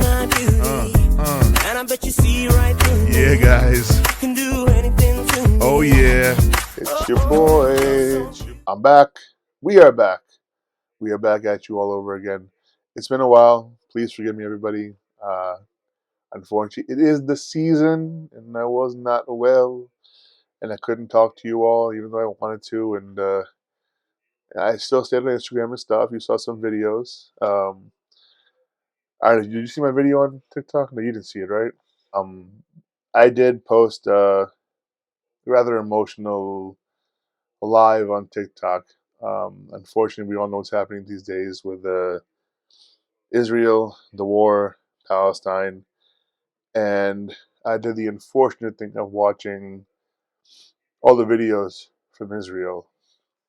my beauty. And I bet you see right through me. Yeah, guys. Can do anything to me. Oh, yeah. It's your boy. I'm back. We are back. We are back at you all over again. It's been a while. Please forgive me, everybody. Unfortunately, it is the season, and I was not well, and I couldn't talk to you all, even though I wanted to. And I still stayed on Instagram and stuff. You saw some videos. Did you see my video on TikTok? No, you didn't see it, right? I did post a rather emotional live on TikTok. Unfortunately, we all know what's happening these days with Israel, the war, Palestine, and I did the unfortunate thing of watching all the videos from Israel,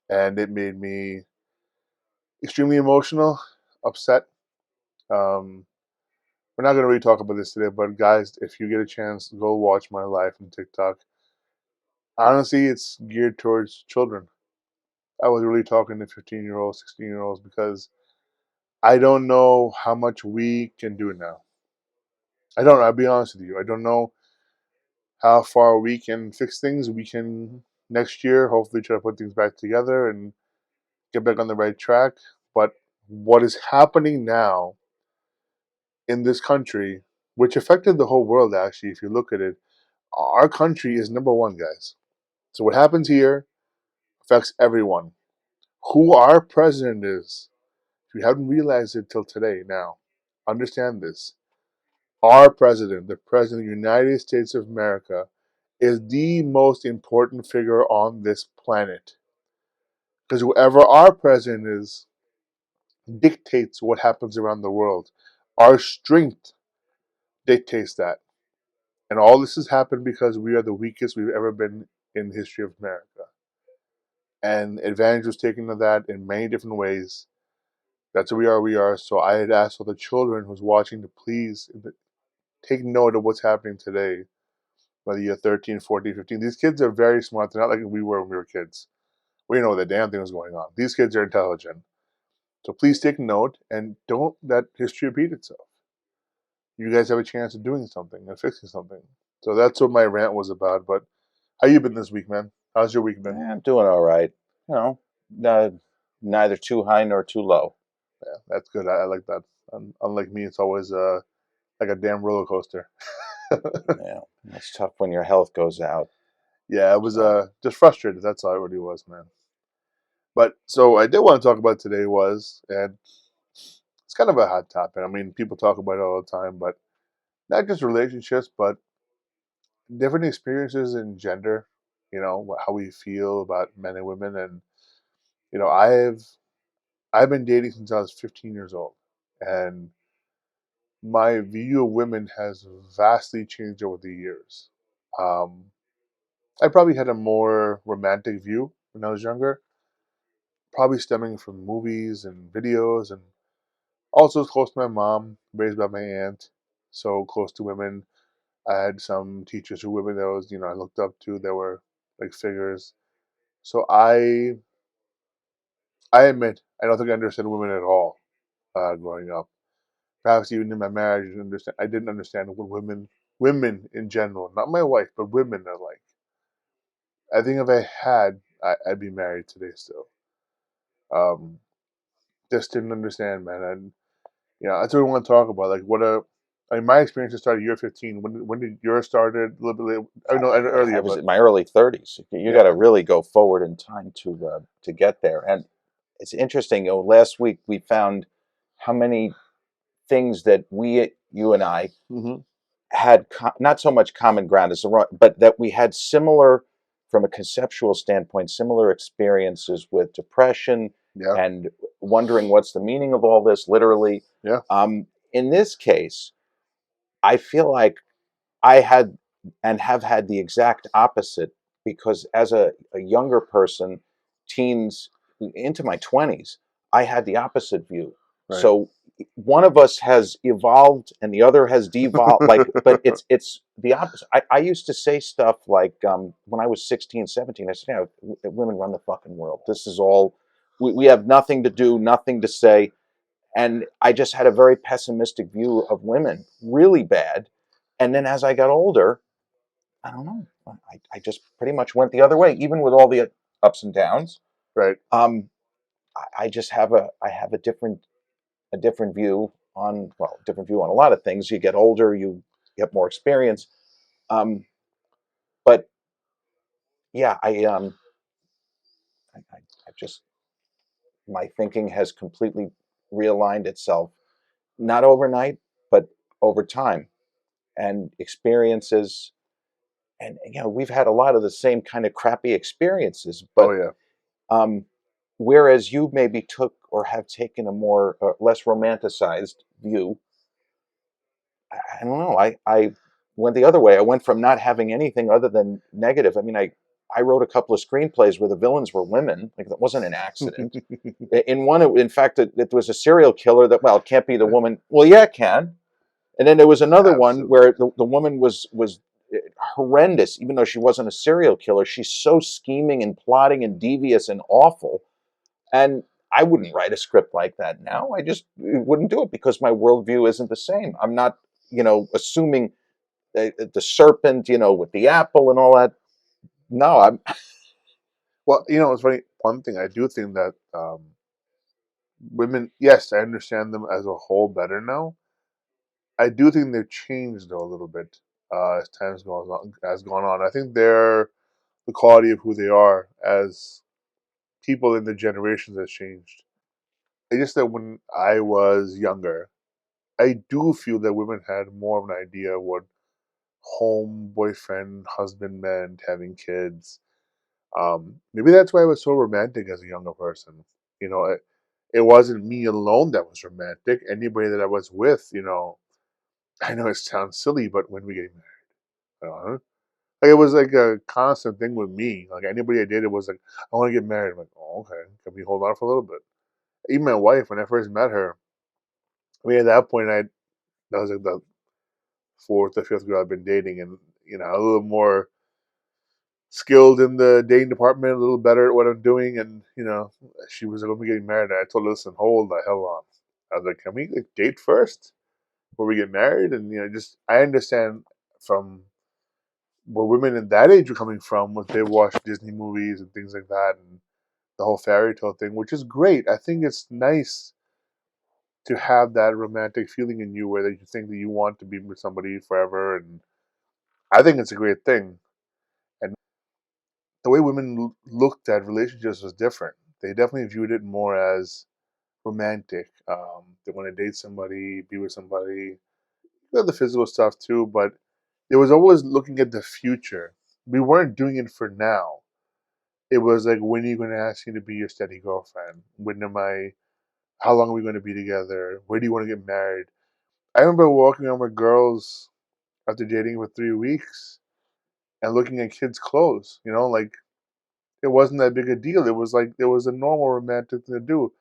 and it made me extremely emotional, upset. Um, we're not going to really talk about this today, but guys, if you get a chance, go watch my live on TikTok. Honestly, it's geared towards children. I was really talking to 15-year-olds, 16-year-olds, because I don't know how much we can do now. I don't know. I'll be honest with you. I don't know how far we can fix things. We can next year hopefully try to put things back together and get back on the right track. But what is happening now in this country, which affected the whole world actually, if you look at it, our country is number one, guys. So what happens here affects everyone. Who our president is, if you haven't realized it till today now, understand this. Our president, the president of the United States of America, is the most important figure on this planet. Because whoever our president is dictates what happens around the world. Our strength dictates that. And all this has happened because we are the weakest we've ever been in the history of America. And advantage was taken of that in many different ways. That's where we are. So I had asked all the children who's watching to please take note of what's happening today. Whether you're 13, 14, 15. These kids are very smart. They're not like we were when we were kids. We didn't know the damn thing was going on. These kids are intelligent. So please take note and don't let history repeat itself. You guys have a chance of doing something and fixing something. So that's what my rant was about. But how you been this week, man? How's your week been? Yeah, I'm doing all right. You know, neither too high nor too low. Yeah, that's good. I like that. Unlike me, it's always like a damn roller coaster. Yeah, it's tough when your health goes out. Yeah, I was just frustrated. That's all it really was, man. But so I did want to talk about today and it's kind of a hot topic. I mean, people talk about it all the time, but not just relationships, but different experiences in gender. You know, how we feel about men and women, and you know, I've been dating since I was 15 years old, and my view of women has vastly changed over the years. Um, I probably had a more romantic view when I was younger, probably stemming from movies and videos, and also close to my mom, raised by my aunt, so close to women. I had some teachers who women that was, I looked up to that were like figures. So I admit I don't think I understood women at all growing up. Perhaps even in my marriage, I didn't understand what women in general, not my wife, but women are like. I think if I had, I'd be married today still. Um, just didn't understand, man. And that's what we want to talk about. Like, I mean, my experience started year 15. When did yours started? A little bit later. I know earlier. I was but in my early 30s. You got to really go forward in time to get there. And it's interesting. Last week we found how many things that you and I, had not so much common ground as the wrong, but that we had similar, from a conceptual standpoint, similar experiences with depression and wondering what's the meaning of all this, literally. Yeah. In this case, I feel like I had and have had the exact opposite, because as a younger person, teens into my 20s, I had the opposite view. Right. So one of us has evolved and the other has devolved. But it's the opposite. I used to say stuff like, when I was 16, 17, I said, women run the fucking world. This is all, we have nothing to do, nothing to say. And I just had a very pessimistic view of women, really bad. And then as I got older, I don't know, I just pretty much went the other way, even with all the ups and downs. Right. I just have a different view on, well, different view on a lot of things. You get older, you get more experience. But yeah, I just, my thinking has completely realigned itself, not overnight, but over time and experiences. And we've had a lot of the same kind of crappy experiences, Oh but yeah. um, whereas you maybe took or have taken a more less romanticized view, I don't know. I went the other way. I went from not having anything other than negative. I mean, I wrote a couple of screenplays where the villains were women. Like that wasn't an accident. In one, in fact, it was a serial killer that, well, it can't be the woman. Well, yeah, it can. And then there was another one Absolutely. where the woman was horrendous, even though she wasn't a serial killer. She's so scheming and plotting and devious and awful. And I wouldn't write a script like that now. I just wouldn't do it because my worldview isn't the same. I'm not, assuming the serpent, with the apple and all that. No, I'm. Well, it's funny. One thing I do think that women, yes, I understand them as a whole better now. I do think they've changed though a little bit as time's gone on. I think the quality of who they are as people in the generations has changed. It's just that when I was younger, I do feel that women had more of an idea of what home, boyfriend, husband meant, having kids. Maybe that's why I was so romantic as a younger person. You know, it wasn't me alone that was romantic. Anybody that I was with, I know it sounds silly, but when we get married, like it was like a constant thing with me. Like anybody I dated was like, I want to get married. I'm like, oh, okay, can we hold on for a little bit? Even my wife, when I first met her, I mean, at that point, that was like the fourth or fifth girl I've been dating, and a little more skilled in the dating department, a little better at what I'm doing, and she was like, "When we getting married," I told her, "Listen, hold the hell on." I was like, "Can we like, date first before we get married?" And just I understand from where women in that age were coming from, when they watch Disney movies and things like that, and the whole fairy tale thing, which is great. I think it's nice to have that romantic feeling in you where you think that you want to be with somebody forever, and I think it's a great thing. And the way women looked at relationships was different. They definitely viewed it more as romantic. They want to date somebody, be with somebody. We had the physical stuff too, but it was always looking at the future. We weren't doing it for now. It was like, when are you going to ask me to be your steady girlfriend? How long are we going to be together? Where do you want to get married? I remember walking around with girls after dating for 3 weeks and looking at kids' clothes, like it wasn't that big a deal. It was like, it was a normal romantic thing to do.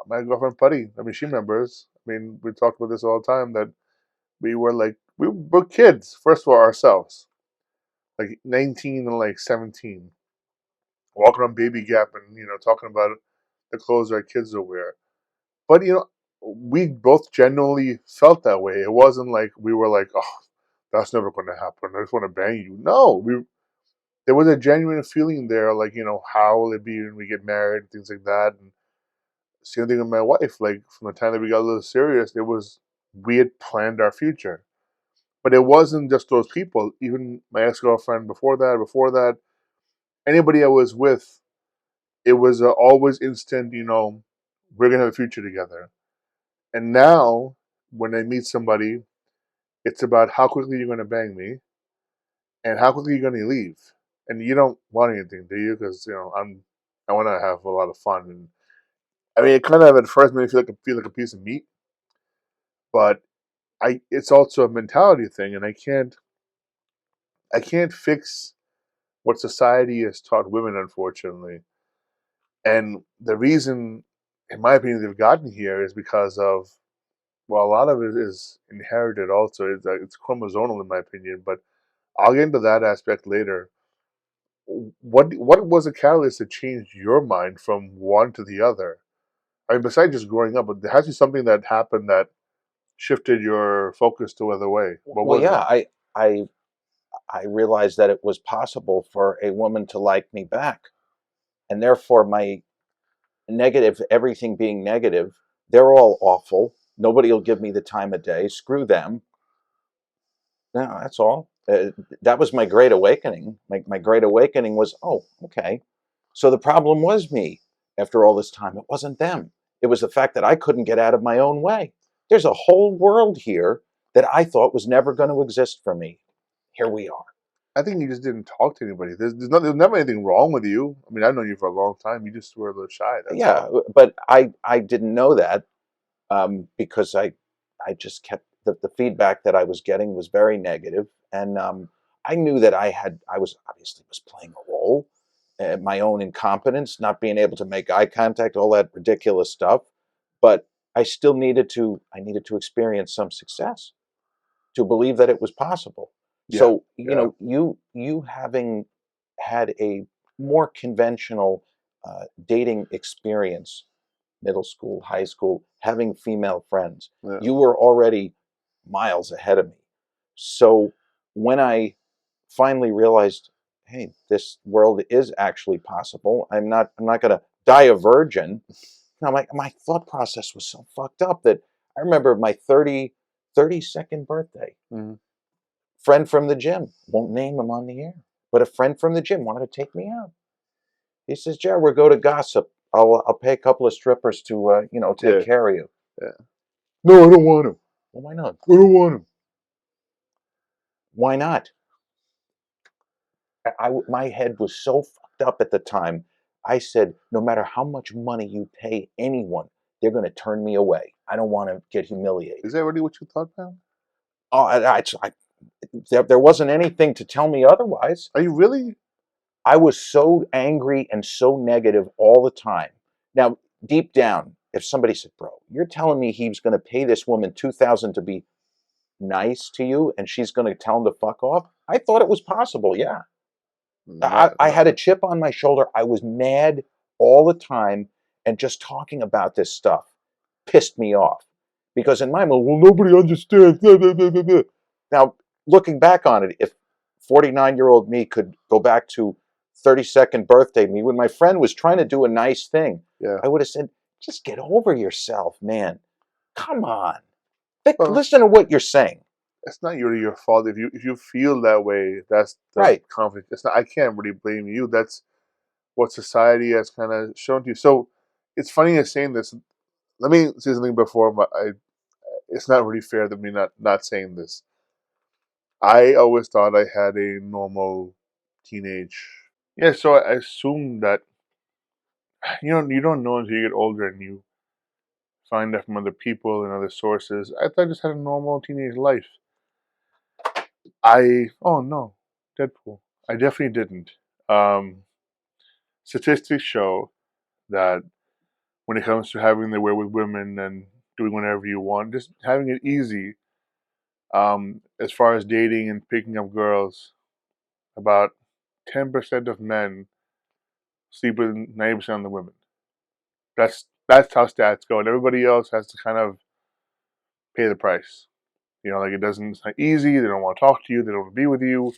My girlfriend Putty, I mean, she remembers. I mean, we talked about this all the time that we were kids, first of all, ourselves, like 19 and like 17, walking on Baby Gap and, talking about the clothes our kids will wear. But, we both genuinely felt that way. It wasn't like we were like, oh, that's never going to happen. I just want to bang you. No, there was a genuine feeling there, like, how will it be when we get married, things like that. And same thing with my wife. Like from the time that we got a little serious, we had planned our future. But it wasn't just those people. Even my ex girlfriend before that, anybody I was with, it was always instant. We're gonna have a future together. And now, when I meet somebody, it's about how quickly you're gonna bang me and how quickly you're gonna leave. And you don't want anything, do you? Because I want to have a lot of fun. And I mean, it kind of at first made me feel like a piece of meat, but it's also a mentality thing, and I can't fix what society has taught women, unfortunately. And the reason, in my opinion, they've gotten here is because of, well, a lot of it is inherited. Also, it's chromosomal, in my opinion. But I'll get into that aspect later. What was a catalyst that changed your mind from one to the other? I mean, besides just growing up, but there has to be something that happened that shifted your focus to other way. What Well, was yeah, it? I realized that it was possible for a woman to like me back, and therefore my negative, everything being negative, they're all awful. Nobody will give me the time of day. Screw them. No, that's all. That was my great awakening. My great awakening was, oh, okay. So the problem was me after all this time. It wasn't them. It was the fact that I couldn't get out of my own way. There's a whole world here that I thought was never going to exist for me. Here we are. I think you just didn't talk to anybody. There's never anything wrong with you. I mean, I've known you for a long time. You just were a little shy. That's Yeah, all. but I didn't know that because I just kept the feedback that I was getting was very negative, and I knew that I was obviously was playing a role, my own incompetence, not being able to make eye contact, all that ridiculous stuff, but I still needed to experience some success to believe that it was possible. Yeah, So yeah, you having had a more conventional dating experience, middle school, high school, having female friends. yeah. You were already miles ahead of me. So when I finally realized, hey, this world is actually possible. I'm not gonna die a virgin. Now my thought process was so fucked up that I remember my 32nd birthday. Mhm. Friend from the gym, won't name him on the air, but a friend from the gym wanted to take me out. He says, Jared, we'll go to Gossip. I'll pay a couple of strippers to take Yeah, care of you. yeah. No, I don't want him. Well, why not? I don't want him. Why not? My head was so fucked up at the time. I said, no matter how much money you pay anyone, they're going to turn me away. I don't want to get humiliated. Is that really what you thought, man? Oh, there wasn't anything to tell me otherwise. Are you really? I was so angry and so negative all the time. Now, deep down, if somebody said, "Bro, you're telling me he's going to pay this woman 2,000 to be nice to you, and she's going to tell him to fuck off," I thought it was possible. Yeah, Not, I had a chip on my shoulder. I was mad all the time, and just talking about this stuff pissed me off because in my mind, well, nobody understands. Blah, blah, blah, blah, blah. Now, looking back on it, if 49-year-old me could go back to 32nd birthday me when my friend was trying to do a nice thing, yeah. I would have said, just get over yourself, man. Come on. Well, Listen to what you're saying. it's not really your fault if you feel that way. That's the Right. conflict. It's not. I can't really blame you. That's what society has kind of shown to you. So it's funny you're saying this. Let me say something before it's not really fair that me not saying this. I always thought I had a normal teenage. Yeah, so I assumed that you don't know until you get older and you find out from other people and other sources. I thought I just had a normal teenage life. Oh no, Deadpool. I definitely didn't. Um, Statistics show that when it comes to having the way with women and doing whatever you want, just having it easy, as far as dating and picking up girls, about 10% of men sleep with 90% of the women. That's how stats go, and everybody else has to kind of pay the price. Like it's not easy. They don't want to talk to you. They don't want to be with you.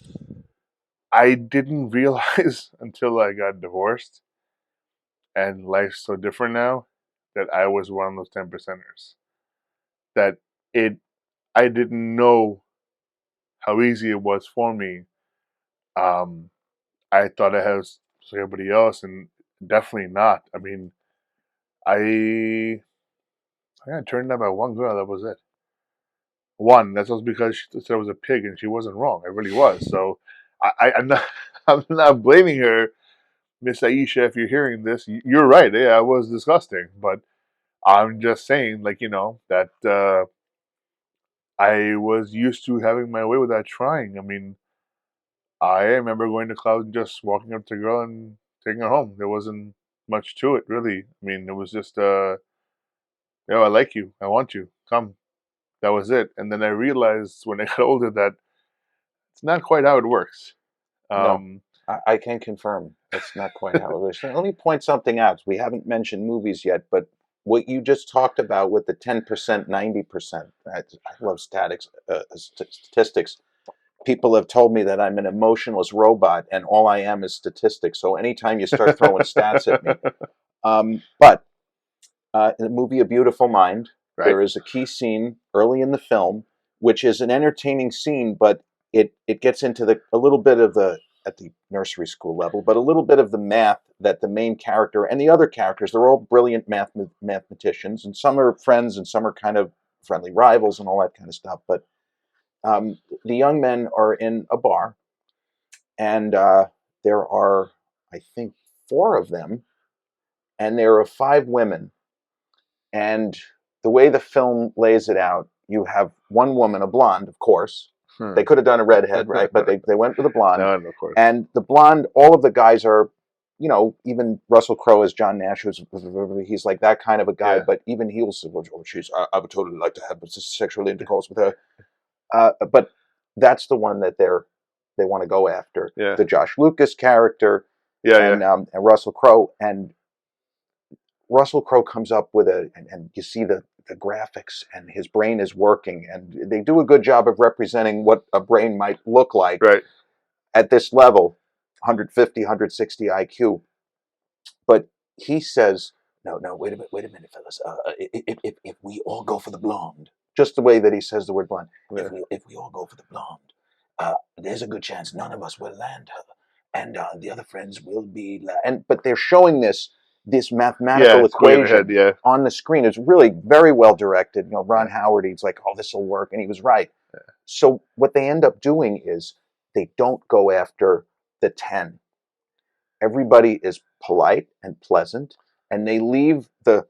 I didn't realize until I got divorced and life's so different now that I was one of those 10%ers. That it, I didn't know how easy it was for me. Um, I thought I had everybody else, and definitely not. I mean, I got turned down by one girl. That was it. One. That was because she said I was a pig, and she wasn't wrong. I really was. So, I'm not. I'm not blaming her, Miss Aisha. If you're hearing this, you're right. Yeah, I was disgusting, but I'm just saying, that I was used to having my way without trying. I mean, I remember going to clubs and just walking up to a girl and taking her home. There wasn't much to it, really. I mean, it was just, I like you. I want you. Come. That was it. And then I realized when I got older that it's not quite how it works. No, Um, I can confirm that's not quite how it is. Let me point something out. We haven't mentioned movies yet, but what you just talked about with the 10%, 90%. I love statistics. People have told me that I'm an emotionless robot, and all I am is statistics. So anytime you start throwing stats at me, but in the movie A Beautiful Mind, Right. there is a key scene early in the film, which is an entertaining scene, but it gets into a little bit of the, at the nursery school level, but a little bit of the math that the main character and the other characters, they're all brilliant mathematicians, and some are friends and some are kind of friendly rivals and all that kind of stuff. But the young men are in a bar, and there are, I think, 4 of them, and there are 5 women. And the way the film lays it out, you have one woman, a blonde, of course. They could have done a redhead, right? But they went with a blonde. No, of course. And the blonde, all of the guys are, you know, even Russell Crowe as John Nash, he's like that kind of a guy. Yeah. But even he'll say, "Oh, I would totally like to have sexual intercourse with her." But that's the one that they want to go after. Yeah. The Josh Lucas character, Yeah, and Russell Crowe. And Russell Crowe comes up with and you see the graphics, and his brain is working, and they do a good job of representing what a brain might look like right. at this level, 150, 160 IQ. But he says, no, wait a minute, fellas. If we all go for the blonde, just the way that he says the word blonde, Yeah. if we all go for the blonde, there's a good chance none of us will land her, and the other friends will be. But they're showing this mathematical it's going equation ahead, yeah. on the screen. It's really very well directed. You know, Ron Howard, he's like, oh, this will work, and he was right. Yeah. So what they end up doing is they don't go after the 10. Everybody is polite and pleasant, and they leave the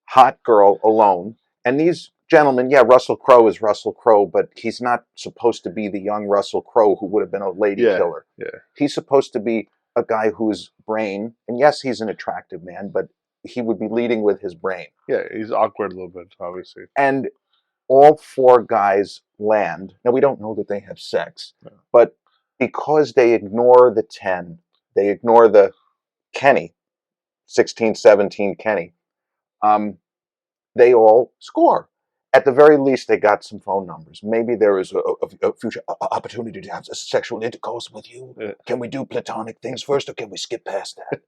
hot girl alone. And these gentlemen, yeah, Russell Crowe is Russell Crowe, but he's not supposed to be the young Russell Crowe who would have been a lady killer. Yeah. He's supposed to be a guy whose brain, and yes, he's an attractive man, but he would be leading with his brain. Yeah, he's awkward a little bit, obviously. And all 4 guys land. Now, we don't know that they have sex, but because they ignore the 10, they ignore the Kenny, 16, 17 Kenny, they all score. At the very least, they got some phone numbers. Maybe there is a future opportunity to have sexual intercourse with you. Yeah. Can we do platonic things first, or can we skip past that?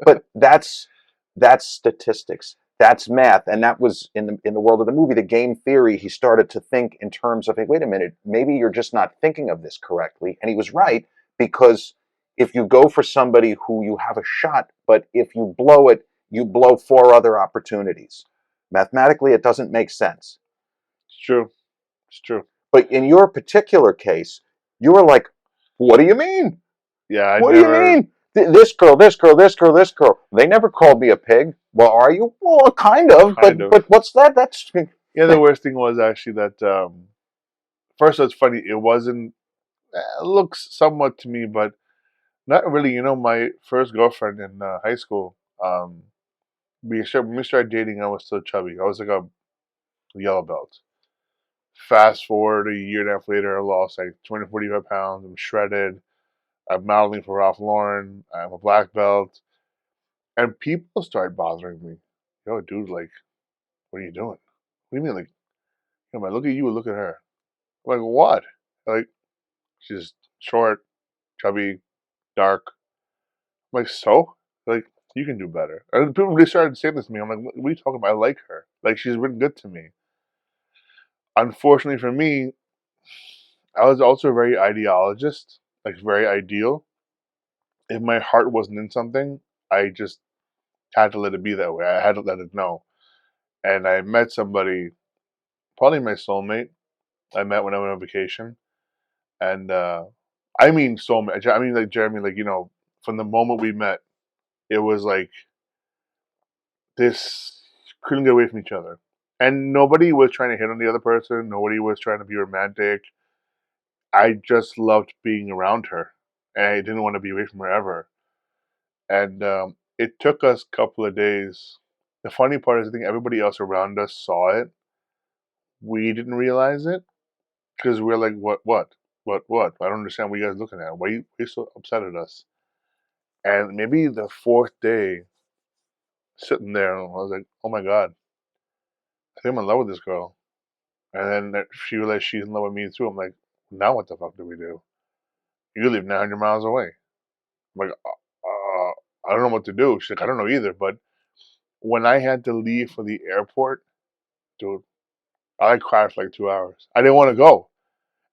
But that's statistics. That's math, and that was in the world of the movie, the game theory. He started to think in terms of, hey, wait a minute, maybe you're just not thinking of this correctly. And he was right, because if you go for somebody who you have a shot, but if you blow it, you blow 4 other opportunities. Mathematically, it doesn't make sense. It's true. It's true. But in your particular case, you were like, what do you mean? Yeah, What do you mean? This girl. They never called me a pig. Well, are you? Well, kind of. But what's that? That's... Yeah, the worst thing was actually that, first, it's funny. It wasn't, it looks somewhat to me, but not really. You know, my first girlfriend in high school, when we started dating, I was still chubby. I was like a yellow belt. Fast forward a year and a half later, I lost like 20, 45 pounds. I'm shredded. I'm modeling for Ralph Lauren. I'm a black belt. And people started bothering me. Yo, dude, like, what are you doing? What do you mean? Like, you know, I look at you and look at her. I'm like, what? Like, she's short, chubby, dark. I'm like, so? Like, you can do better. And people really started saying this to me. I'm like, what are you talking about? I like her. Like, she's been good to me. Unfortunately for me, I was also very ideologist, like very ideal. If my heart wasn't in something, I just had to let it be that way. I had to let it know. And I met somebody, probably my soulmate. I met when I went on vacation. And I mean soulmate. I mean, like, Jeremy, like, you know, from the moment we met, it was like this, couldn't get away from each other. And nobody was trying to hit on the other person. Nobody was trying to be romantic. I just loved being around her. And I didn't want to be away from her ever. And it took us a couple of days. The funny part is, I think everybody else around us saw it. We didn't realize it because we're like, what? I don't understand what you guys are looking at. Why are you so upset at us? And maybe the 4th day, sitting there, and I was like, oh my god, I think I'm in love with this girl. And then she realized she's in love with me too. I'm like, now what the fuck do we do? You live 900 miles away. I'm like, I don't know what to do. She's like, I don't know either. But when I had to leave for the airport, dude, I cried for like 2 hours. I didn't want to go.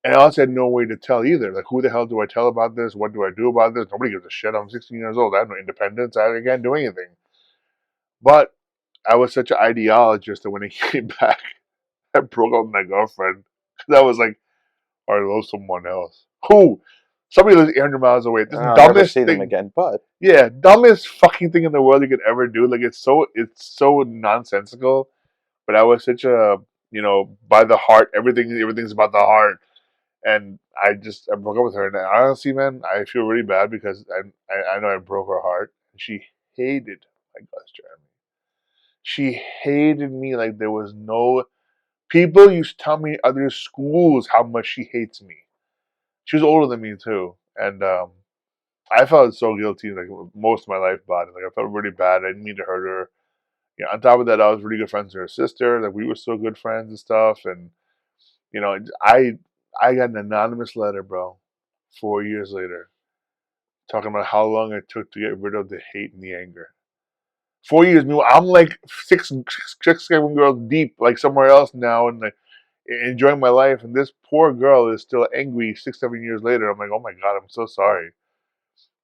And I also had no way to tell either. Like, who the hell do I tell about this? What do I do about this? Nobody gives a shit. I'm 16 years old. I have no independence. I can't do anything. But I was such an ideologist that when I came back, I broke up with my girlfriend. That was like, I love someone else. Who? Somebody lives 800 miles away. This I'll never dumbest see them thing. again. But Yeah, dumbest fucking thing in the world you could ever do. Like, it's so nonsensical. But I was such a, by the heart. Everything's about the heart. And I broke up with her. And honestly, man, I feel really bad because I know I broke her heart. She hated my guts, Jeremy. She hated me like there was no. People used to tell me at other schools how much she hates me. She was older than me too, and I felt so guilty like most of my life about it. Like I felt really bad. I didn't mean to hurt her. Yeah. On top of that, I was really good friends with her sister. Like we were still good friends and stuff. And you know, I got an anonymous letter, bro, 4 years later, talking about how long it took to get rid of the hate and the anger. 4 years. Meanwhile, I'm like six, 7 girls deep, like somewhere else now, and like enjoying my life. And this poor girl is still angry 6, 7 years later. I'm like, oh my god, I'm so sorry.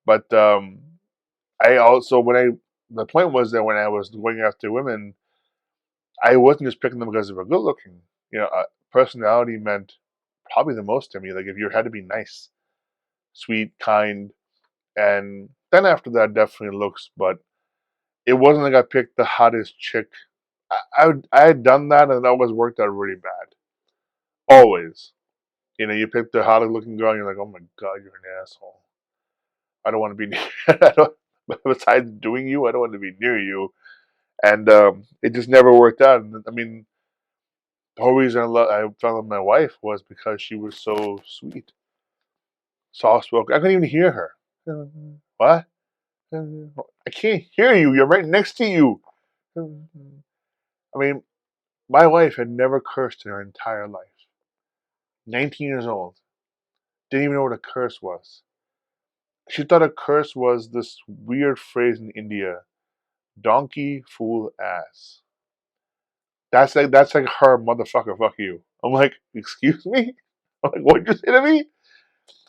But I also the point was that when I was going after women, I wasn't just picking them because they were good looking. Personality meant probably the most to me. Like if you had to be nice, sweet, kind, and then after that, definitely looks. But it wasn't like I picked the hottest chick. I had done that and it always worked out really bad. Always. You pick the hottest looking girl and you're like, oh my god, you're an asshole. I don't want to be near. I don't, besides doing you, I don't want to be near you. And it just never worked out. And, I mean, the whole reason I fell in my wife was because she was so sweet, soft spoken. I couldn't even hear her. What? I can't hear you. You're right next to you. I mean, my wife had never cursed in her entire life. 19 years old. Didn't even know what a curse was. She thought a curse was this weird phrase in India, donkey, fool, ass. That's like her motherfucker, fuck you. I'm like, excuse me? I'm like, what'd you say to me?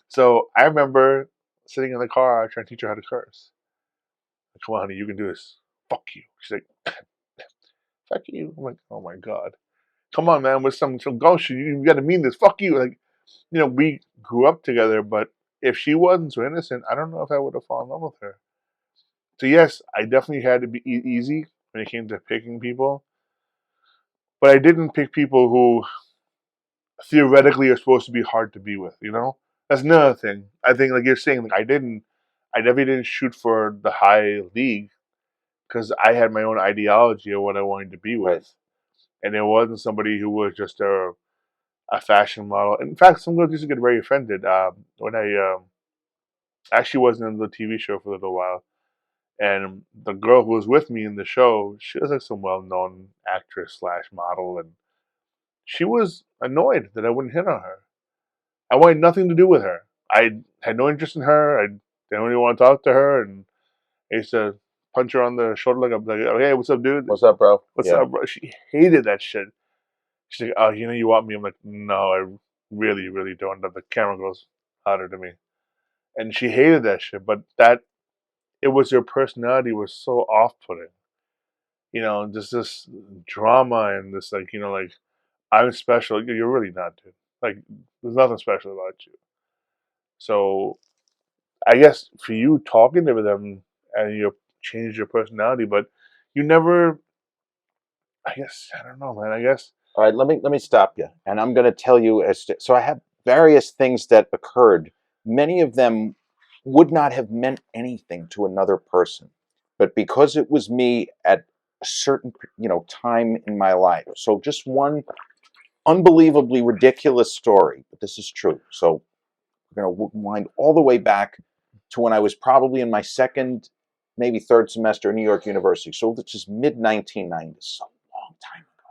So I remember sitting in the car trying to teach her how to curse. Like, come on, honey, you can do this. Fuck you. She's like, fuck you. I'm like, oh my god. Come on, man, with some gumption. You gotta mean this. Fuck you. Like, we grew up together, but if she wasn't so innocent, I don't know if I would have fallen in love with her. So yes, I definitely had to be easy when it came to picking people, but I didn't pick people who theoretically are supposed to be hard to be with. That's another thing. I think, like you're saying, like I definitely didn't shoot for the high league because I had my own ideology of what I wanted to be with, right. and it wasn't somebody who was just a fashion model. In fact, some girls used to get very offended when I actually wasn't in the TV show for a little while. And the girl who was with me in the show, she was like some well-known actress slash model, and she was annoyed that I wouldn't hit on her. I wanted nothing to do with her. I had no interest in her. I didn't really want to talk to her, and I used to punch her on the shoulder like I'm like, oh, hey, what's up, dude? What's up, bro? What's Yeah. up, bro? She hated that shit. She's like, oh, you want me? I'm like, no, I really, really don't. The camera goes hotter to me, and she hated that shit. But it was her personality was so off-putting. Just this drama and this like I'm special. You're really not, dude. Like there's nothing special about you. So I guess for you talking to them and you changed your personality, but you never. I guess I don't know, man. I guess All right, let me stop you, and I'm going to tell you so I have various things that occurred. Many of them would not have meant anything to another person, but because it was me at a certain time in my life. So just one unbelievably ridiculous story, but this is true. So we're going to wind all the way back to when I was probably in my second maybe third semester at New York University. So this is mid-1990s, so long time ago.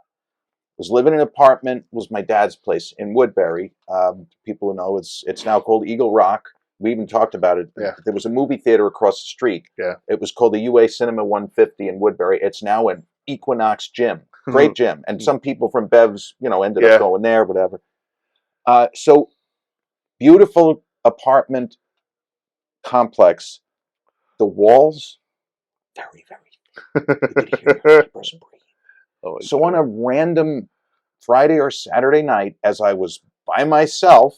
Was living in an apartment. Was my dad's place in Woodbury. People who know it's now called Eagle Rock. We even talked about it. Yeah. There was a movie theater across the street. Yeah. It was called the UA Cinema 150 in Woodbury. It's now an Equinox gym. Great gym. And some people from Bev's, ended up going there, whatever. So beautiful apartment complex. The walls, very, very thick. You could hear your neighbors breathing. So on a random Friday or Saturday night, as I was by myself,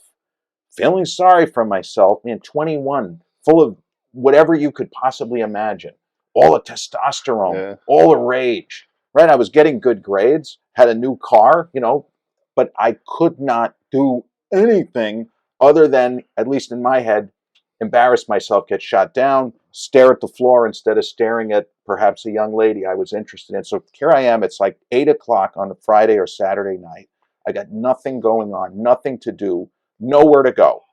feeling sorry for myself, 21, full of whatever you could possibly imagine. All the testosterone, all the rage, right? I was getting good grades, had a new car, but I could not do anything other than, at least in my head, embarrass myself, get shot down, stare at the floor instead of staring at perhaps a young lady I was interested in. So here I am. It's like 8 o'clock on a Friday or Saturday night. I got nothing going on, nothing to do, nowhere to go.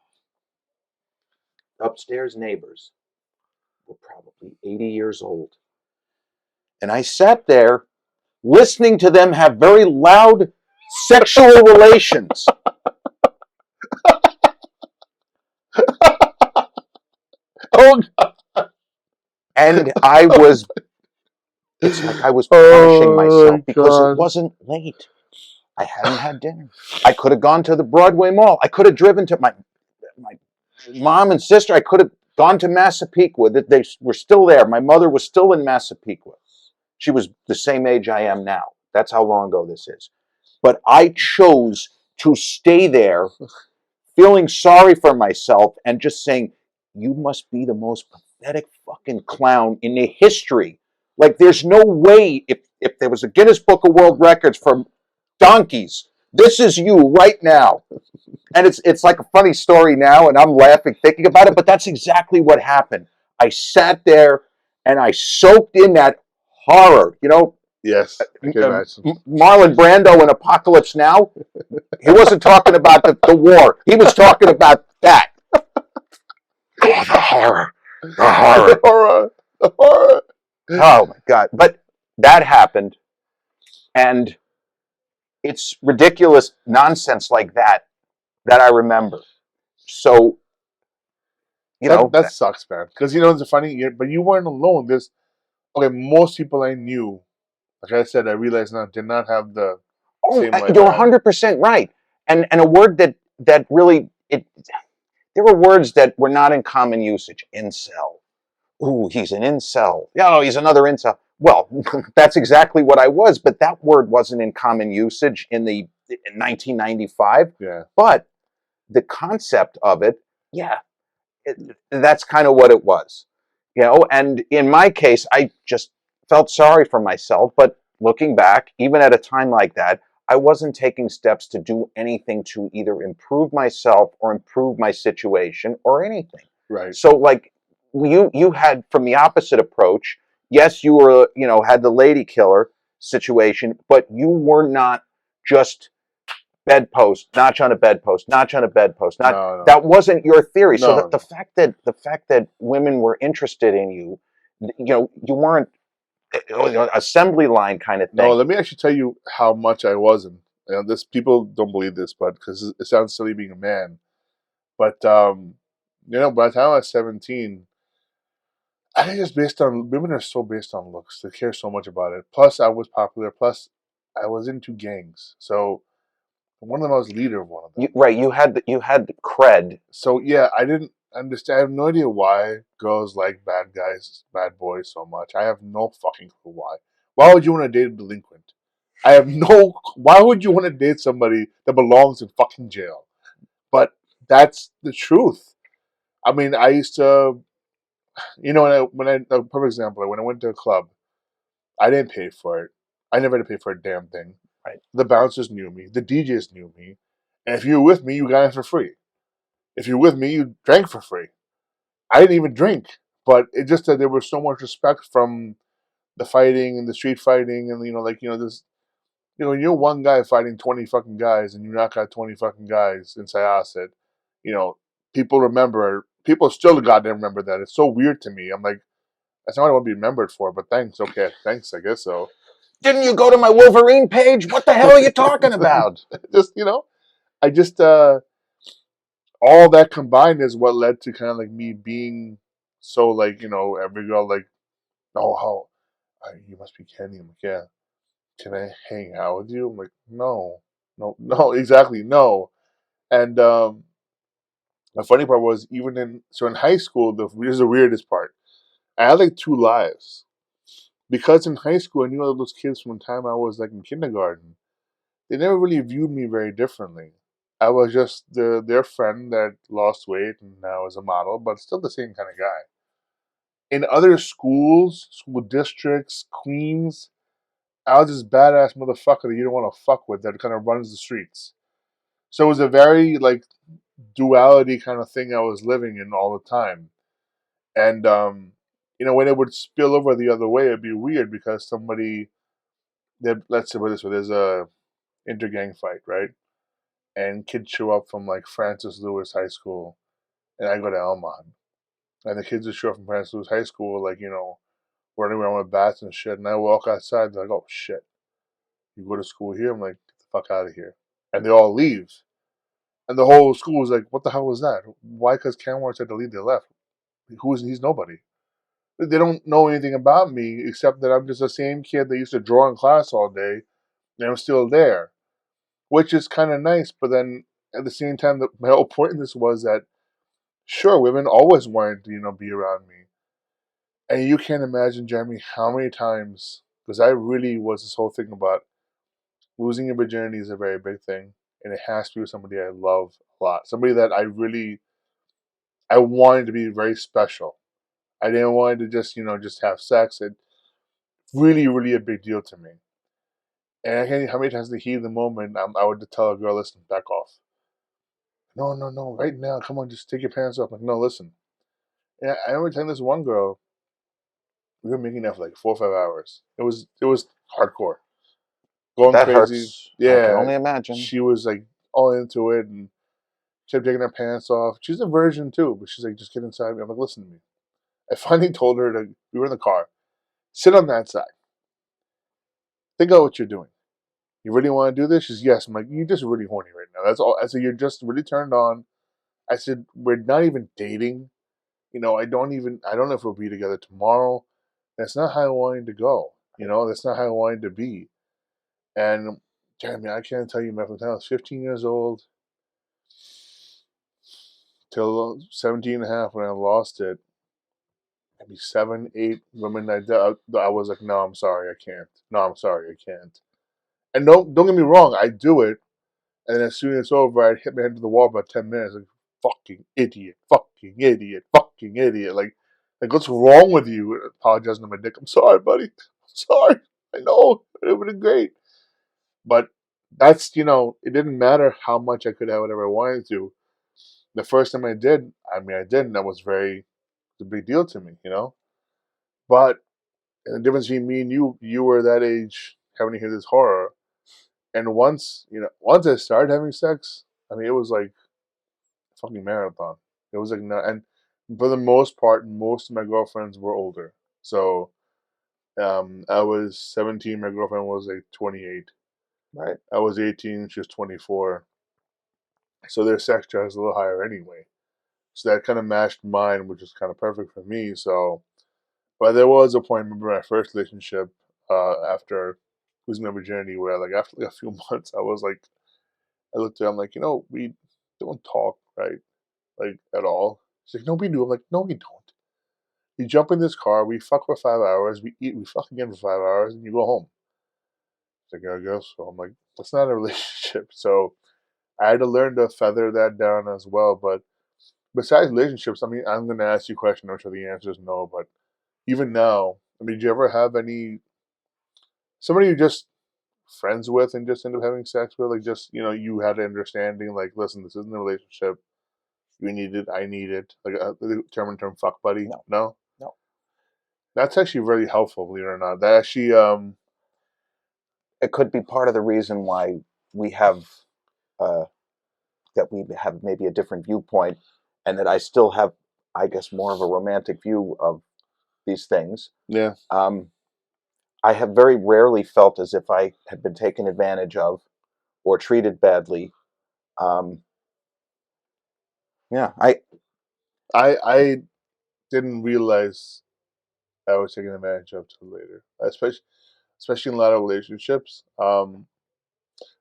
Upstairs neighbors were probably 80 years old. And I sat there listening to them have very loud sexual relations. Oh, and it's like I was punishing myself because it wasn't late. I hadn't had dinner. I could have gone to the Broadway Mall. I could have driven to my mom and sister. I could have gone to Massapequa. They were still there. My mother was still in Massapequa. She was the same age I am now. That's how long ago this is. But I chose to stay there, feeling sorry for myself and just saying, you must be the most pathetic fucking clown in the history. Like, there's no way, if there was a Guinness Book of World Records for donkeys, this is you right now. And it's like a funny story now, and I'm laughing thinking about it, but that's exactly what happened. I sat there and I soaked in that horror. yes, I can imagine. Marlon Brando in Apocalypse Now, he wasn't talking about the war. He was talking about that. Oh, the horror. The horror. The horror. The horror. Oh, my God. But that happened, and it's ridiculous nonsense like that I remember. So, that sucks, man. Because, it's funny, but you weren't alone. Most people I knew, like I said, I realized now, did not have the same life. You're 100% right. And a word that really, there were words that were not in common usage. Incel. Ooh, he's an incel. Oh, he's another incel. Well, that's exactly what I was, but that word wasn't in common usage in 1995. Yeah. But the concept of it, that's kind of what it was. And in my case, I just felt sorry for myself. But looking back, even at a time like that, I wasn't taking steps to do anything to either improve myself or improve my situation or anything. Right. So, like, you had from the opposite approach. Yes, you were, had the lady killer situation, but you were not just bedpost, notch on a bedpost, notch on a bedpost. No. That wasn't your theory. No. So the fact that women were interested in you, you weren't assembly line kind of thing. No, let me actually tell you how much I wasn't. This people don't believe this, but because it sounds silly being a man, but by the time I was 17. I think it's based on women are so based on looks. They care so much about it. Plus, I was popular. Plus, I was into gangs. So one of them, I was leader of one of them. You had the cred. So yeah, I didn't understand. I have no idea why girls like bad guys, bad boys so much. I have no fucking clue why. Why would you want to date a delinquent? Why would you want to date somebody that belongs in fucking jail? But that's the truth. I mean, I used to. A perfect example, when I went to a club, I didn't pay for it. I never had to pay for a damn thing. Right. The bouncers knew me. The DJs knew me. And if you were with me, you got it for free. If you were with me, you drank for free. I didn't even drink. But it just that there was so much respect from the fighting and the street fighting and, this, you're one guy fighting 20 fucking guys and you knock out 20 fucking guys in Syosset. People remember. People still goddamn remember that. It's so weird to me. I'm like, That's not what I want to be remembered for. But thanks. Okay, thanks. I guess so. Didn't you go to my Wolverine page? What the hell are you talking about? Just I just all that combined is what led to kind of like me being so like every girl like, oh, how you must be Kenny. I'm like, yeah. Can I hang out with you? I'm like, no, no, no, exactly, no. And the funny part was in high school, here's the weirdest part. I had like two lives because in high school I knew all those kids from the time I was like in kindergarten. They never really viewed me very differently. I was just their friend that lost weight and now is a model, but still the same kind of guy. In other schools, school districts, queens, I was this badass motherfucker that you don't want to fuck with that kind of runs the streets. So it was a very like duality kind of thing I was living in all the time. And when it would spill over the other way, it'd be weird because let's say this way, there's a intergang fight, right? And kids show up from like Francis Lewis High School, and I go to Elmont, and the kids that show up from Francis Lewis High School, like running around with bats and shit, and I walk outside, they're like, oh shit, you go to school here? I'm like, get the fuck out of here, and they all leave. And the whole school was like, "What the hell was that? Why? Because Cameron said to leave, they left. He's nobody. They don't know anything about me except that I'm just the same kid that used to draw in class all day, and I'm still there, which is kind of nice. But then at the same time, my whole point in this was that sure, women always wanted to be around me, and you can't imagine, Jeremy, how many times because I really was this whole thing about losing your virginity is a very big thing, and it has to be with somebody I love a lot, somebody that I wanted to be very special. I didn't want to just have sex. It really, really a big deal to me. And I can't how many times in the heat of the moment I would tell a girl, listen, back off. No, no, no, right now, come on, just take your pants off. I'm like, no, listen. And I remember telling this one girl, we were making out for like 4 or 5 hours. It was hardcore, going That crazy. hurts. I can Yeah, only imagine. she was like all into it and kept taking her pants off. She's a virgin too, but she's like, just get inside me. I'm like, listen to me. I finally told her to. We were in the car. Sit on that side. Think about what you're doing. You really want to do this? She's yes. I'm like, you're just really horny right now. That's all. I said, you're just really turned on. I said, we're not even dating. I don't know if we'll be together tomorrow. That's not how I wanted to go. That's not how I wanted to be. And damn, I can't tell you, man, from the time I was 15 years old till 17 and a half when I lost it, maybe 7, 8 women I was like, no, I'm sorry, I can't. No, I'm sorry, I can't. And don't get me wrong, I do it. And then as soon as it's over, I'd hit my head to the wall about 10 minutes. Like, fucking idiot, fucking idiot, fucking idiot. Like what's wrong with you? Apologizing to my dick. I'm sorry, buddy. I'm sorry. I know. It would have been great. But it didn't matter how much I could have whatever I wanted to. The first time I did, I did, and that was a big deal to me. But the difference between me and you were that age having to hear this horror. And once I started having sex, it was like fucking marathon. It was like no, and for the most part, most of my girlfriends were older. So I was 17. My girlfriend was like 28. Right. I was 18. She was 24. So their sex drive was a little higher anyway. So that kind of matched mine, which was kind of perfect for me. So, but there was a point. I remember my first relationship after losing my virginity, where like after like a few months, I was like, I looked at her, I'm like, we don't talk, right? Like at all. She's like, no, we do. I'm like, no, we don't. You jump in this car, we fuck for 5 hours, we eat, we fuck again for 5 hours, and you go home. She's like, I guess so. I'm like, that's not a relationship. So I had to learn to feather that down as well. But besides relationships, I'm going to ask you a question. I'm sure the answer is no. But even now, did you ever have somebody you just friends with and just end up having sex with? Like, just, you had an understanding, like, listen, this isn't a relationship. You need it, I need it. Like the term fuck buddy. No. No? No. That's actually really helpful, believe it or not. That actually, It could be part of the reason why we have that we have maybe a different viewpoint, and that I still have, I guess, more of a romantic view of these things. Yeah. I have very rarely felt as if I had been taken advantage of or treated badly. Yeah, I didn't realize I was taken advantage of till later, especially in a lot of relationships.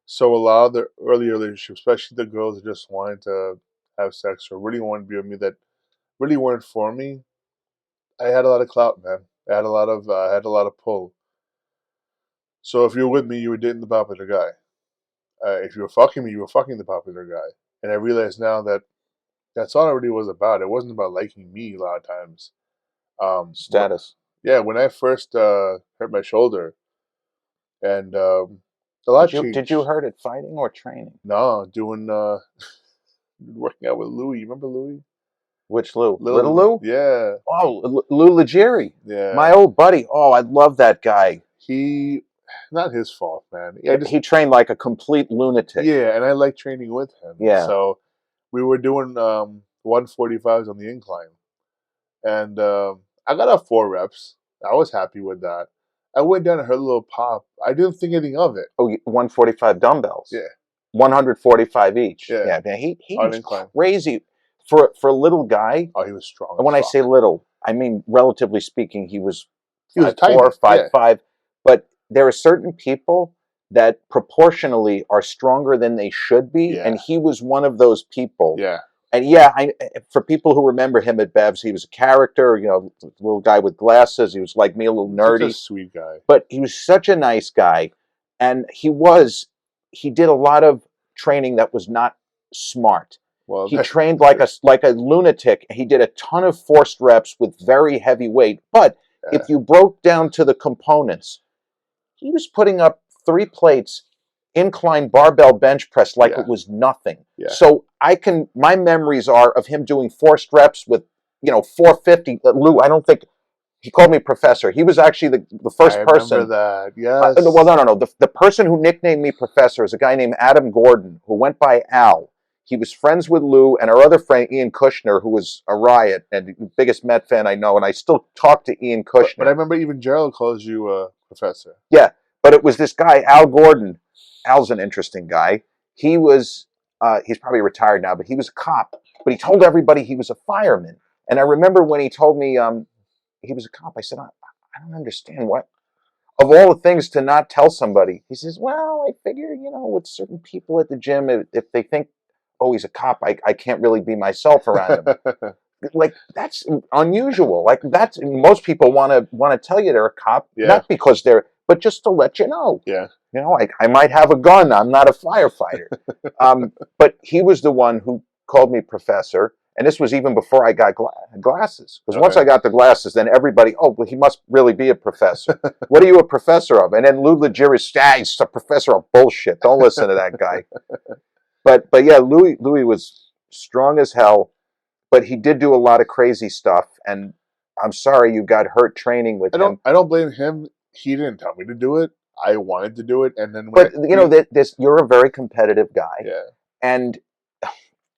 So a lot of the early relationships, especially the girls that just wanted to have sex or really wanted to be with me, that really weren't for me. I had a lot of clout, man. I had a lot of pull. So if you were with me, you were dating the popular guy. If you were fucking me, you were fucking the popular guy. And I realize now that that's all it really was about. It wasn't about liking me a lot of times. status. Yeah, when I first hurt my shoulder, and a lot Did you changed. hurt it fighting or training? No, doing working out with Louis. You remember Louis? Which Lou? Little Little Lou? yeah, Oh, Lou Legere. yeah. My old buddy. Oh, I love that guy. He, not his fault, man. I just He trained like a complete lunatic. yeah, and I like training with him. Yeah. So we were doing 145s on the incline, and I got up 4 reps. I was happy with that. I went down and heard a little pop. I didn't think anything of it. Oh, 145 dumbbells. Yeah, 145 each. Yeah. Yeah, man, he On was incline. crazy for a little guy. oh, he was strong. And when as I fuck. say little, I mean relatively speaking, he was He was 5'4", tiny, yeah. 5'5". But there are certain people that proportionally are stronger than they should be, Yeah. and he was one of those people. yeah, And yeah, for people who remember him at Bev's, he was a character, you know, little guy with glasses. He was like me, a little such nerdy, a sweet guy. but he was such a nice guy. And he did a lot of training that was not smart. Well, He trained like a lunatic. He did a ton of forced reps with very heavy weight. But Yeah. if you broke down to the components, he was putting up 3 plates, incline barbell bench press like Yeah. it was nothing. Yeah. So my memories are of him doing forced reps with, 450. Lou, I don't think he called me professor. He was actually the first I person. remember that. Yes. Well, no. The person who nicknamed me professor is a guy named Adam Gordon, who went by Al. He was friends with Lou and our other friend Ian Kushner, who was a riot and the biggest Met fan I know. And I still talk to Ian Kushner. But I remember even Gerald calls you professor. Yeah, but it was this guy, Al Gordon. Al's an interesting guy. He was, he's probably retired now, but he was a cop. But he told everybody he was a fireman. And I remember when he told me he was a cop, I said, I don't understand what. Of all the things to not tell somebody, he says, well, I figure, with certain people at the gym, if they think, oh, he's a cop, I can't really be myself around him. Like, that's unusual. Like, that's, most people want to tell you they're a cop, Yeah. not because but just to let you know. Yeah. I might have a gun. I'm not a firefighter. But he was the one who called me professor. And this was even before I got glasses. Because once Okay. I got the glasses, then everybody, oh, well, he must really be a professor. What are you a professor of? And then Lou Legere is, he's a professor of bullshit. Don't listen to that guy. But yeah, Louis was strong as hell. But he did do a lot of crazy stuff. And I'm sorry you got hurt training with him. I don't blame him. He didn't tell me to do it. I wanted to do it, and then But you're a very competitive guy. yeah. And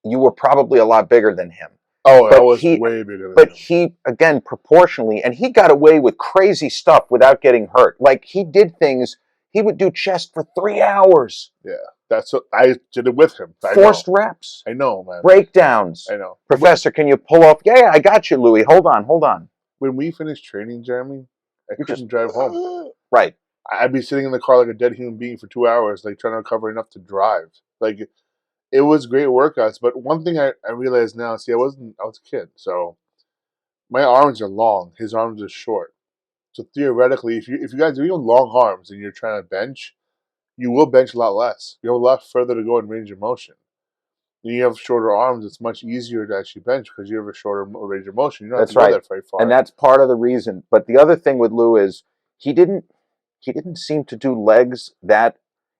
you were probably a lot bigger than him. Oh, But I was he- way bigger than But him. he, again, proportionally, and he got away with crazy stuff without getting hurt. Like, he did things, he would do chest for 3 hours, That's what I did it with him. forced reps, I know, man. breakdowns. I know. Professor, can you pull off? Yeah, I got you, Louis. Hold on. When we finished training, Jeremy, I You couldn't drive home. Right. I'd be sitting in the car like a dead human being for 2 hours, like trying to recover enough to drive. Like, it was great workouts. But one thing I realize now, see, I was a kid, so my arms are long. His arms are short. So theoretically, if you guys have long arms and you're trying to bench, you will bench a lot less. You have a lot further to go in range of motion. When you have shorter arms, it's much easier to actually bench because you have a shorter range of motion. You don't That's have to right. go that very far. And that's part of the reason. But the other thing with Lou is he didn't seem to do legs that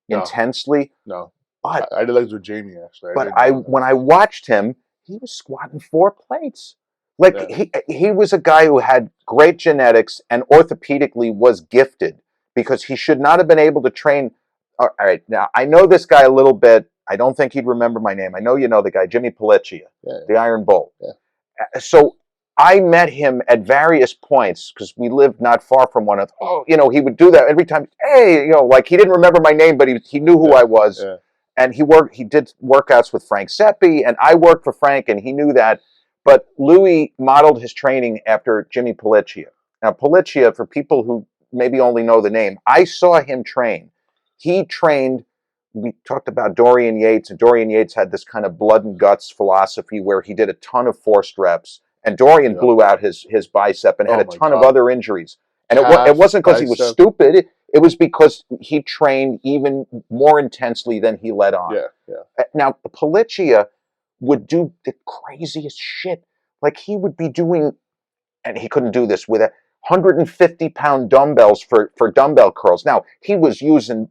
No. intensely. no. But I did legs with Jamie, actually. But did know that. when I watched him, he was squatting 4 plates. Like, Yeah. he was a guy who had great genetics and orthopedically was gifted because he should not have been able to train. All right, now I know this guy a little bit. I don't think he'd remember my name. I know you know the guy, Jimmy Pelliccia, Yeah. the Iron Bull. Yeah. So I met him at various points because we lived not far from one another. Oh, he would do that every time. Hey, like he didn't remember my name, but he knew who I was. Yeah. And he did workouts with Frank Seppi, and I worked for Frank, and he knew that. But Louis modeled his training after Jimmy Polliccia. Now, Polliccia, for people who maybe only know the name, I saw him train. He trained, we talked about Dorian Yates, and Dorian Yates had this kind of blood and guts philosophy where he did a ton of forced reps, and Dorian blew out his bicep and had a ton of other injuries. And it wasn't because he was stupid. It was because he trained even more intensely than he let on. Yeah. Now, Polliccia would do the craziest shit. Like he would be doing, and he couldn't do this with 150-pound dumbbells for dumbbell curls. Now, he was using